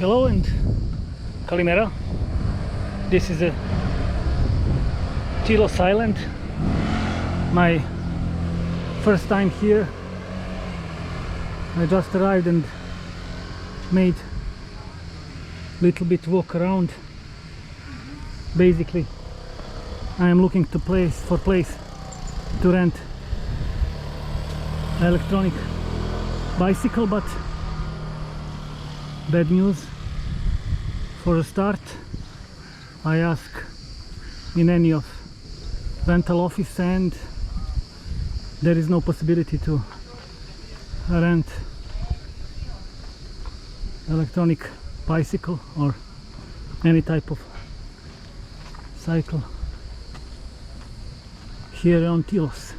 Hello and Kalimera. This is a Telos island. My first time here. I just arrived and made little bit walk around. Basically, I am looking to place to rent electronic bicycle, but bad news. For a start, I ask in any of rental office and there is no possibility to rent electronic bicycle or any type of cycle here on Tílos.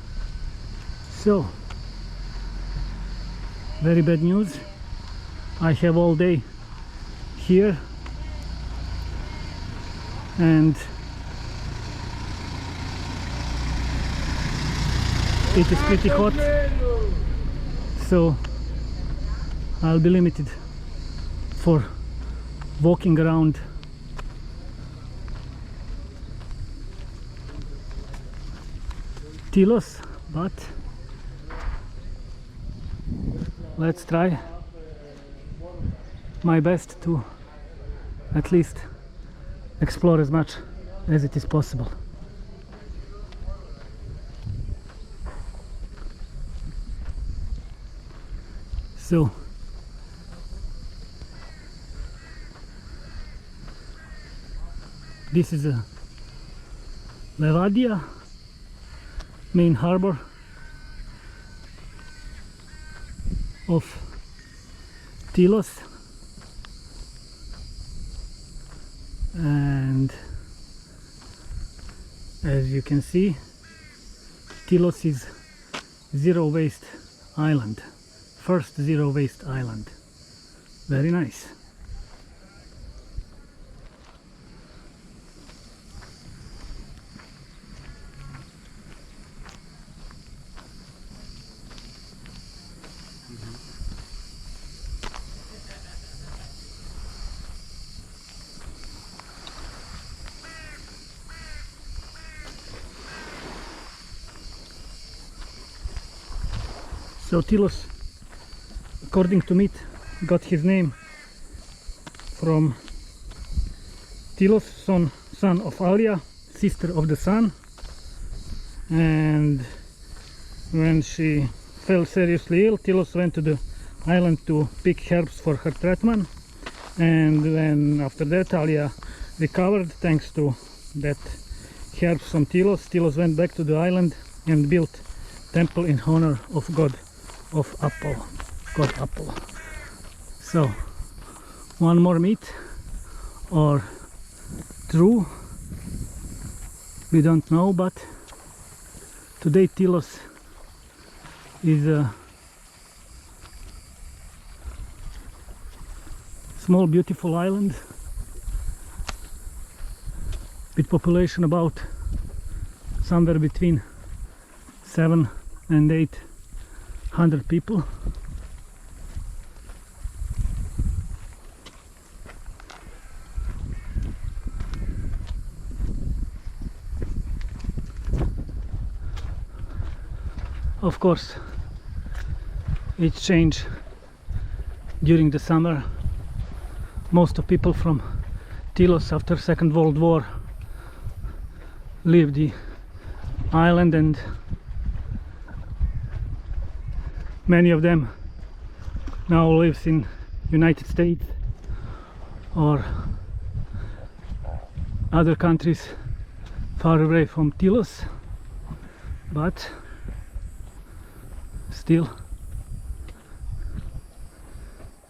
So very bad news. I have all day here and it is pretty hot, so I'll be limited for walking around. Tílos, but let's try my best to at least explore as much as it is possible. So this is a Livadia main harbor of Tílos, and as you can see, Tílos is zero waste island, first zero waste island. Very nice. So Tílos, according to myth, got his name from Tílos, son of Alia, sister of the sun, and when she fell seriously ill, Tílos went to the island to pick herbs for her treatment, and then after that Alia recovered thanks to that herbs from Tílos. Tílos went back to the island and built temple in honor of God Apple. So one more myth, or true, we don't know, but today Tílos is a small beautiful island with population about somewhere between 700 and 800 people. Of course, it changed during the summer. Most of people from Tílos after Second World War leave the island, and many of them now lives in United States or other countries far away from Tílos, but still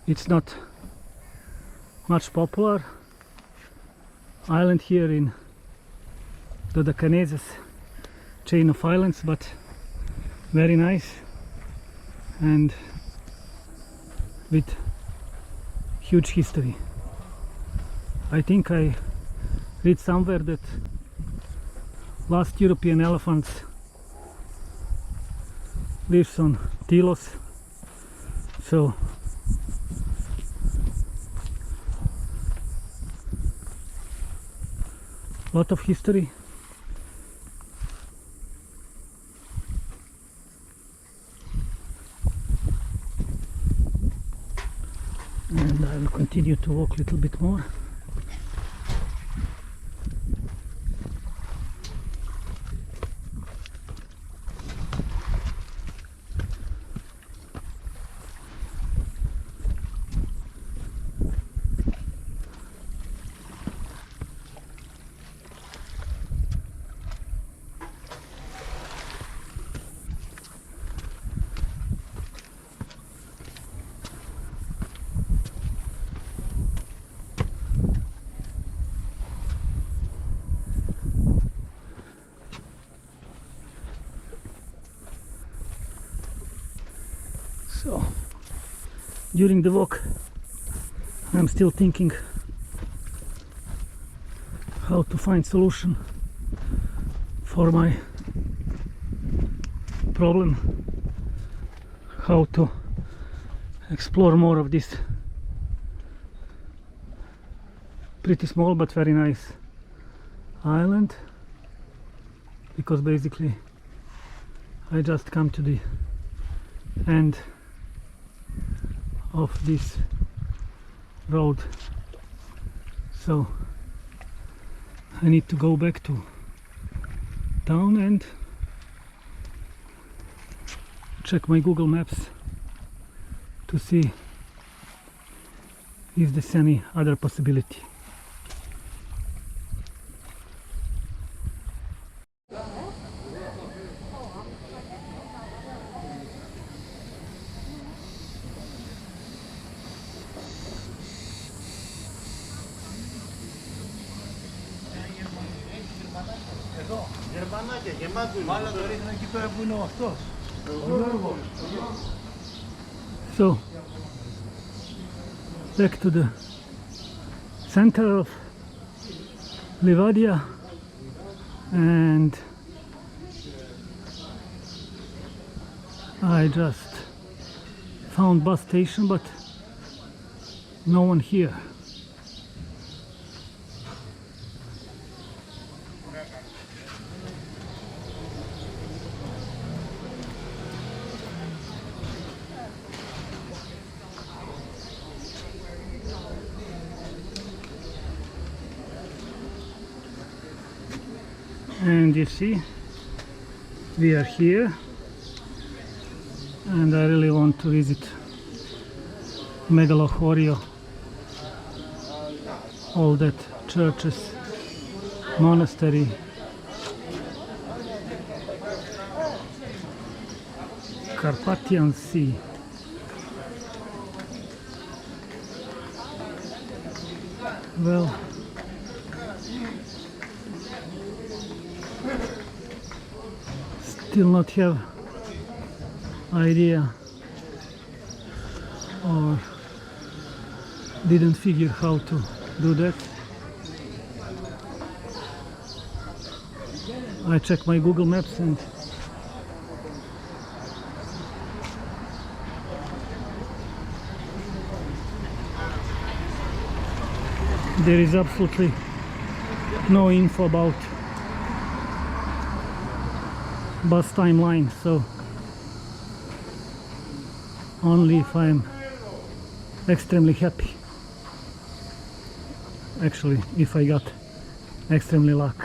it's not much popular island here in Dodecanese chain of islands, but very nice and with huge history. I think I read somewhere that last European elephants lives on Tílos, so lot of history. And I will continue to walk a little bit more. So, during the walk, I'm still thinking how to find solution for my problem, how to explore more of this pretty small but very nice island, because basically I just come to the end of this road, so I need to go back to town and check my Google Maps to see if there's any other possibility. So, back to the center of Livadia, and I just found bus station, but no one here. And you see, we are here, and I really want to visit Megalochorio, all that churches, monastery, Carpathian Sea. Well, still not have idea or didn't figure how to do that. I check my Google Maps and there is absolutely no info about bus timeline, so only if I'm extremely happy, actually if I got extremely luck.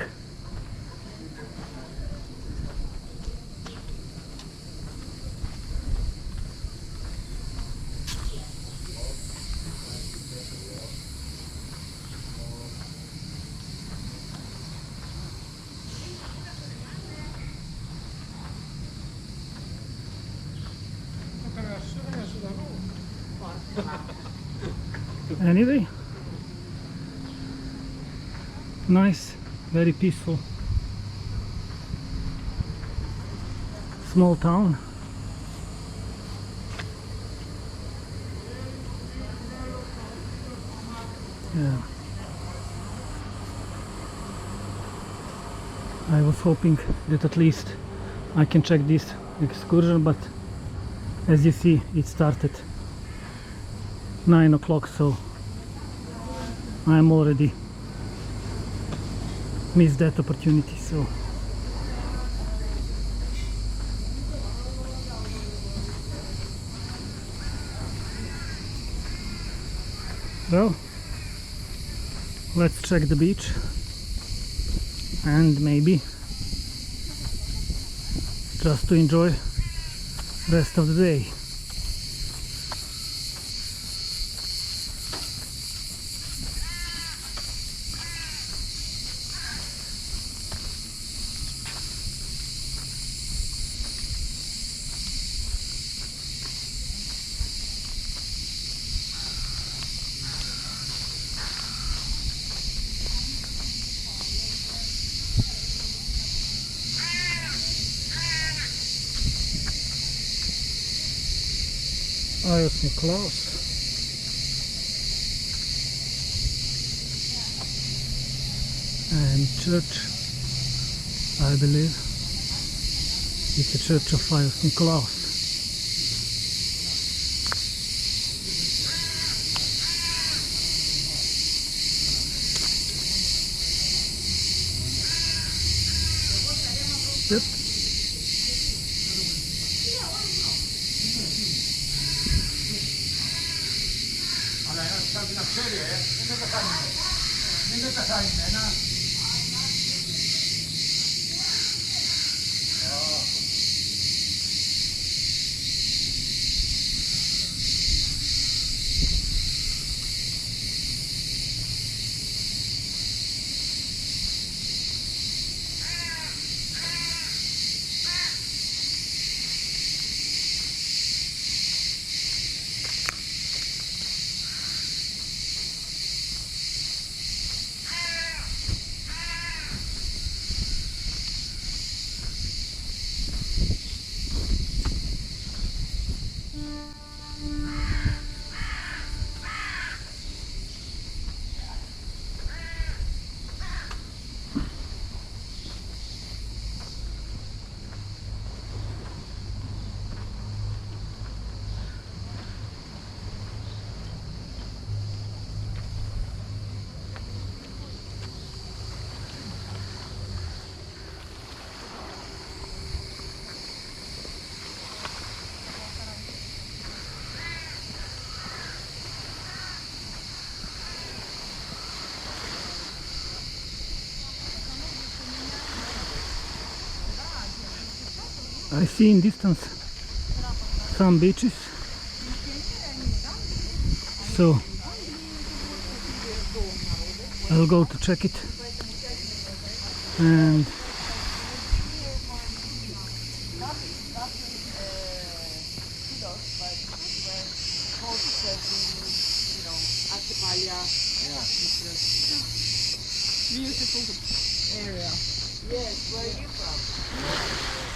Anyway, nice, very peaceful small town. Yeah, I was hoping that at least I can check this excursion, but as you see, it started 9 o'clock, so I'm already missed that opportunity. So well, let's check the beach and maybe just to enjoy rest of the day. Nikolaos. And church, I believe it's a church of Nikolaos. Yep. I see in distance some beaches, so I'll go to check it. And beautiful area. Yes, where are you from?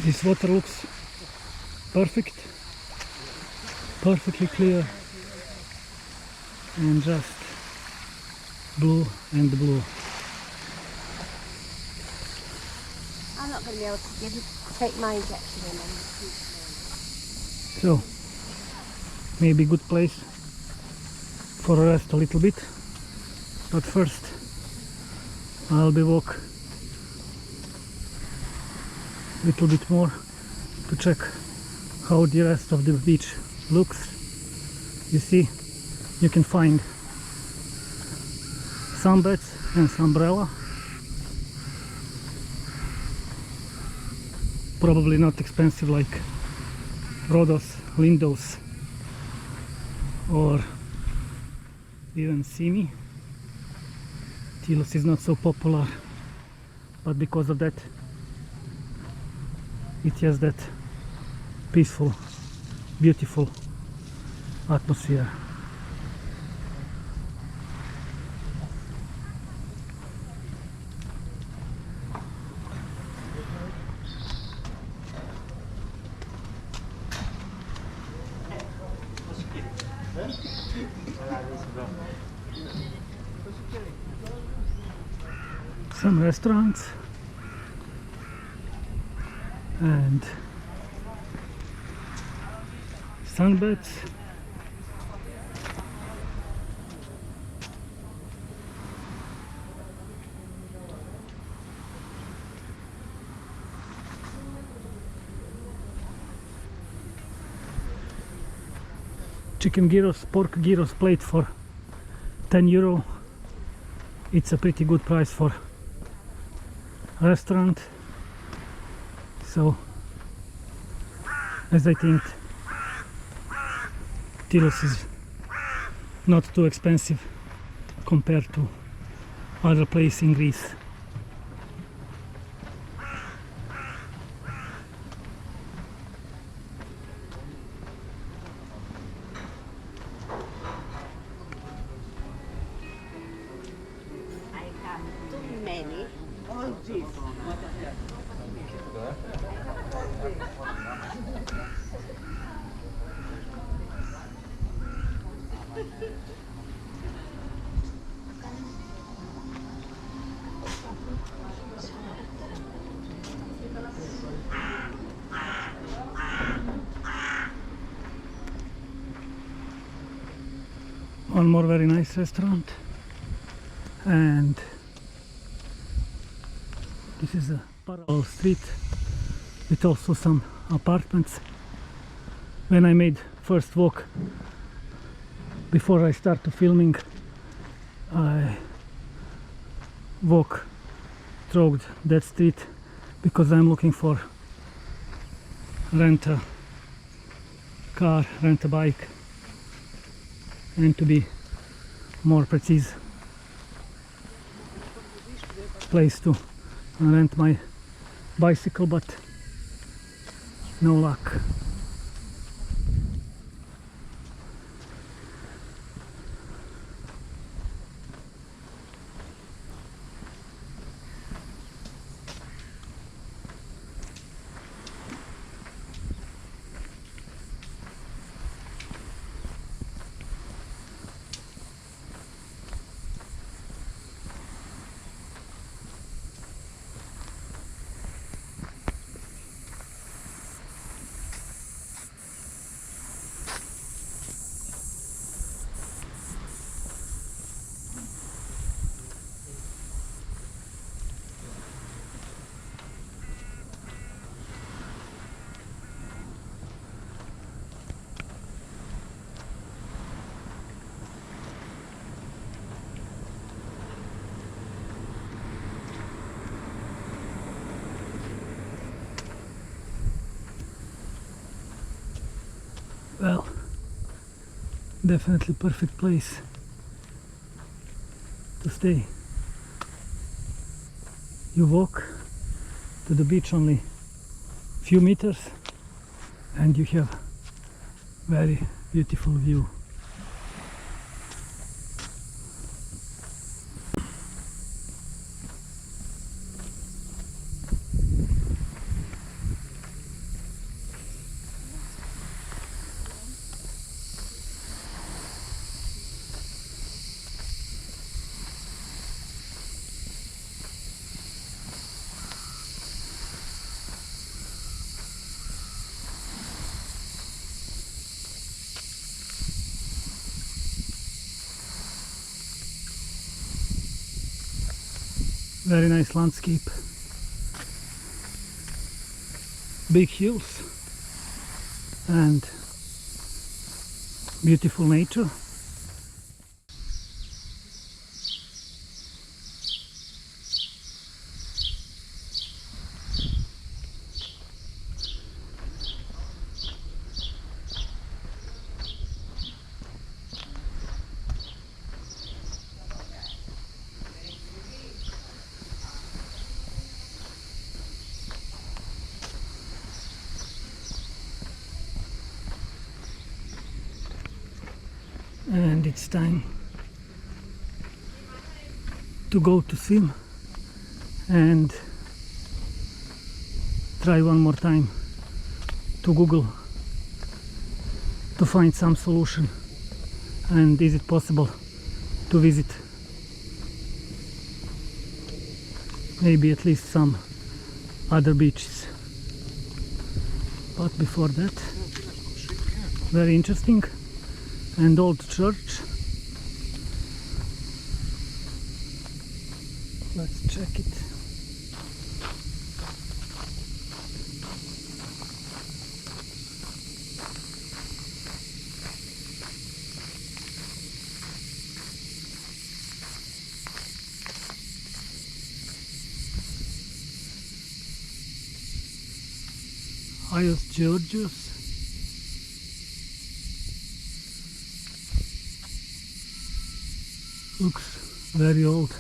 this water looks perfect, perfectly clear, and just blue and blue. I'm not going to be able to take my injection in. So, maybe good place for a rest a little bit, but first I'll be walk a little bit more to check how the rest of the beach looks. You see, you can find sunbeds and umbrella. Probably not expensive like Rhodos, Lindos, or even Simi. Telos is not so popular, but because of that it has that peaceful, beautiful atmosphere. Some restaurants and sunbeds. Chicken gyros, pork gyros plate for €10. It's a pretty good price for restaurant, so as I think Tílos is not too expensive compared to other places in Greece. I have too many. All this. One more very nice restaurant, and this is a parallel street with also some apartments. When I made first walk before I start to filming, I walk through that street because I'm looking for rent a car, rent a bike, and to be more precise, place to rent my bicycle, but no luck. Well, definitely perfect place to stay. You walk to the beach only few meters and you have very beautiful view. Very nice landscape. Big hills. and beautiful nature. And it's time to go to swim and try one more time to Google to find some solution, and is it possible to visit maybe at least some other beaches. But before that, very interesting and old church. Let's check it. Ios Georgios. Looks very old.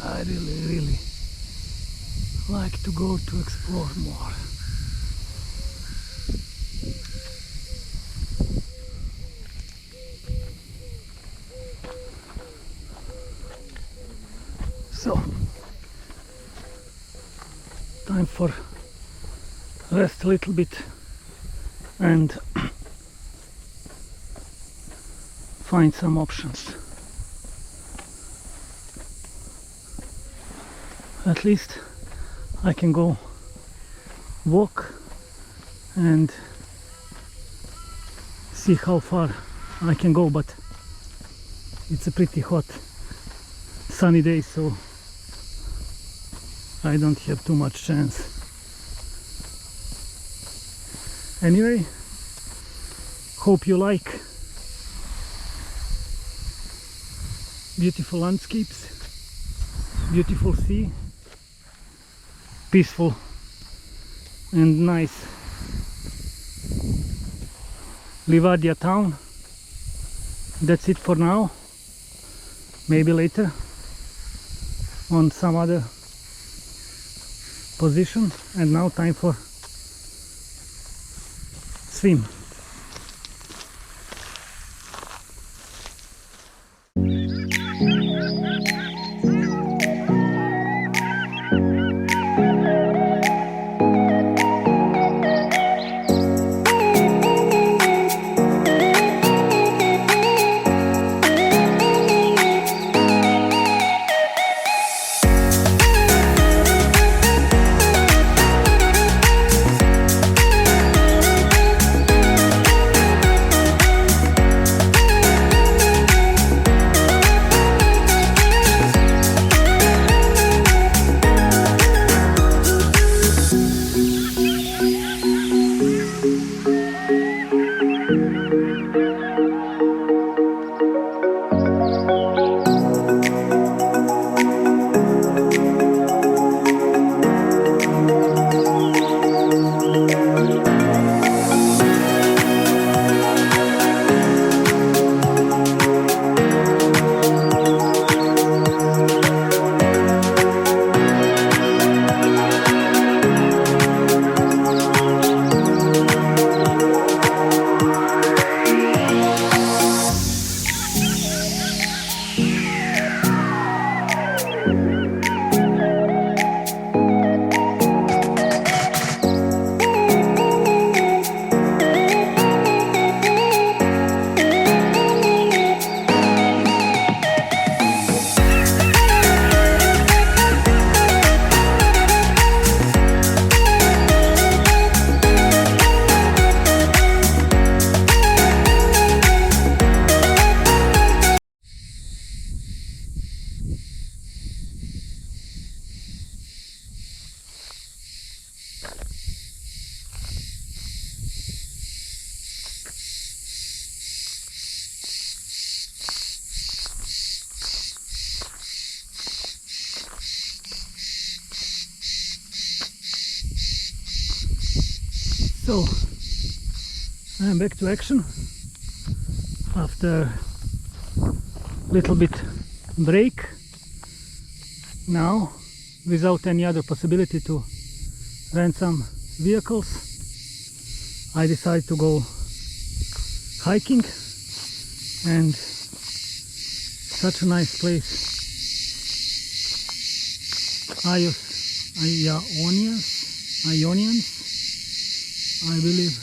I really like to go to explore more. So, time for rest a little bit and find some options. At least I can go walk and see how far I can go, but it's a pretty hot sunny day, so I don't have too much chance. Anyway, hope you like beautiful landscapes, beautiful sea, peaceful and nice Livadia town. That's it for now. Maybe later on some other position. And now time for swim. So I'm back to action after little bit break. Now, without any other possibility to rent some vehicles, I decided to go hiking, and such a nice place. Ionians, I believe.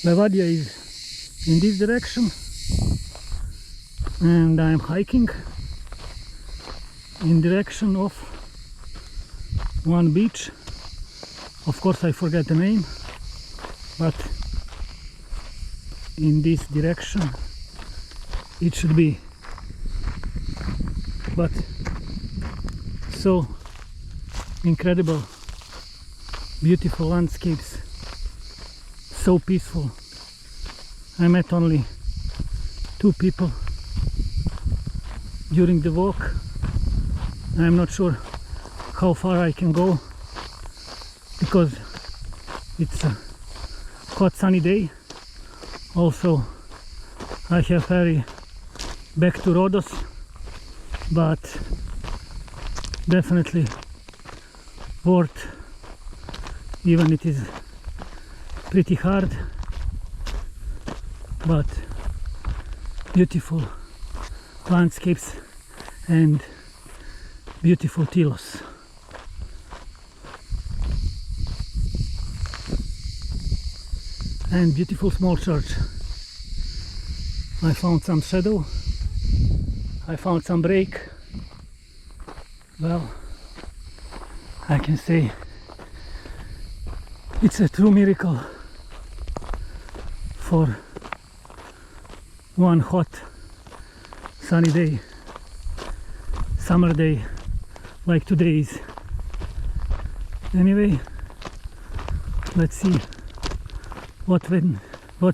Livadia is in this direction, and I am hiking in direction of one beach. Of course I forget the name, but in this direction it should be. But so incredible, beautiful landscapes, so peaceful. I met only 2 people during the walk. I'm not sure how far I can go because it's a hot sunny day. Also I have ferry back to Rhodos, but definitely worth, even it is pretty hard, but beautiful landscapes and beautiful Tílos. And beautiful small church. I found some shadow, I found some break. Well, I can say it's a true miracle for one hot sunny day, summer day like today is. Anyway, let's see what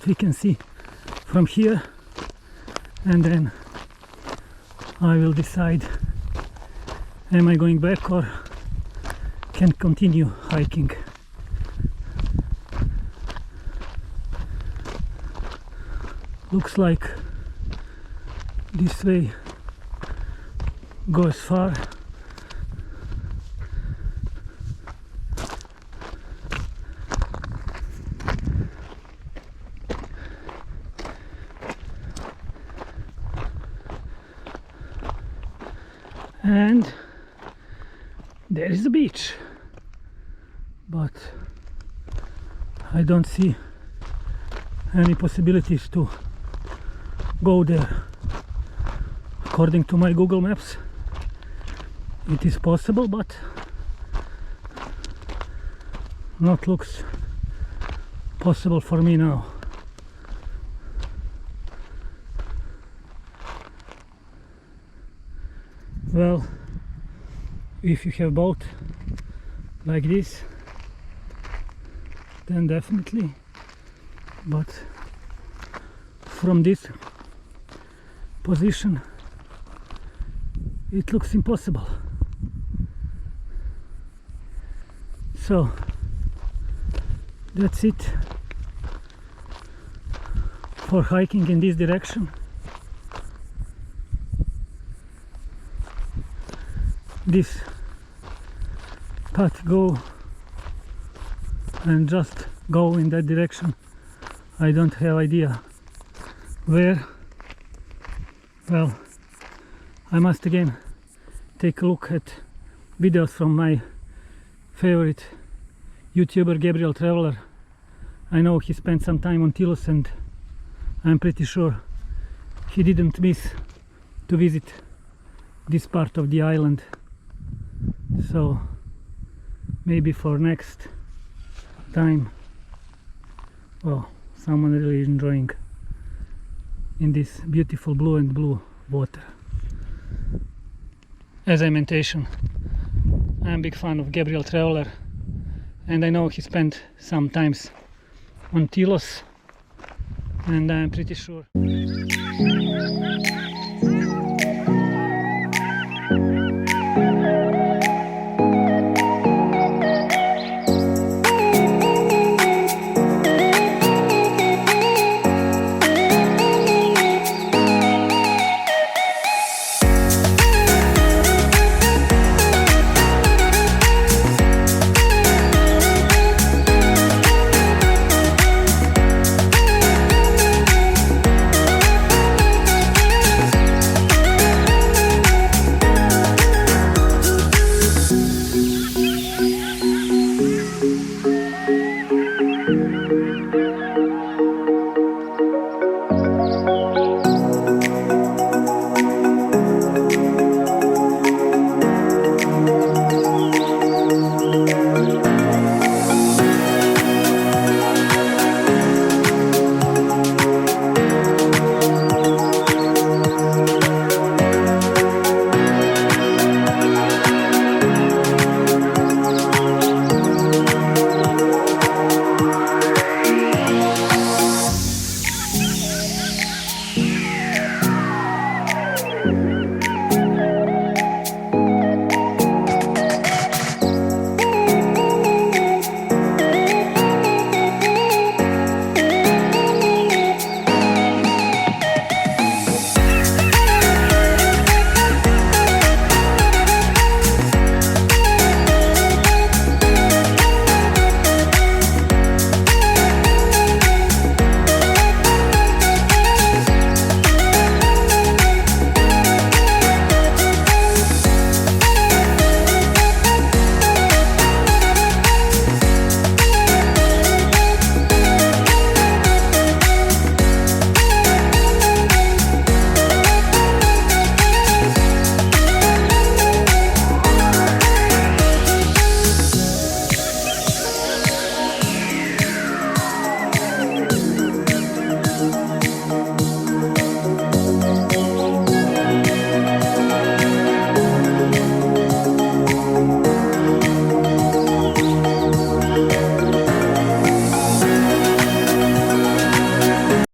we can see from here, and then I will decide, am I going back or can continue hiking. Looks like this way goes far. And there is the beach, but I don't see any possibilities to go there. According to my Google Maps, it is possible, but not looks possible for me now. Well, if you have boat like this, then definitely, but from this position it looks impossible. So that's it for hiking in this direction. This path go and just go in that direction. I don't have idea where. Well, I must again take a look at videos from my favorite YouTuber Gabriel Traveler. I know he spent some time on Tílos, and I'm pretty sure he didn't miss to visit this part of the island. So maybe for next time, well, someone really enjoying in this beautiful blue and blue water. As I mentioned, I'm a big fan of Gabriel Traveler, and I know he spent some times on Tílos, and I'm pretty sure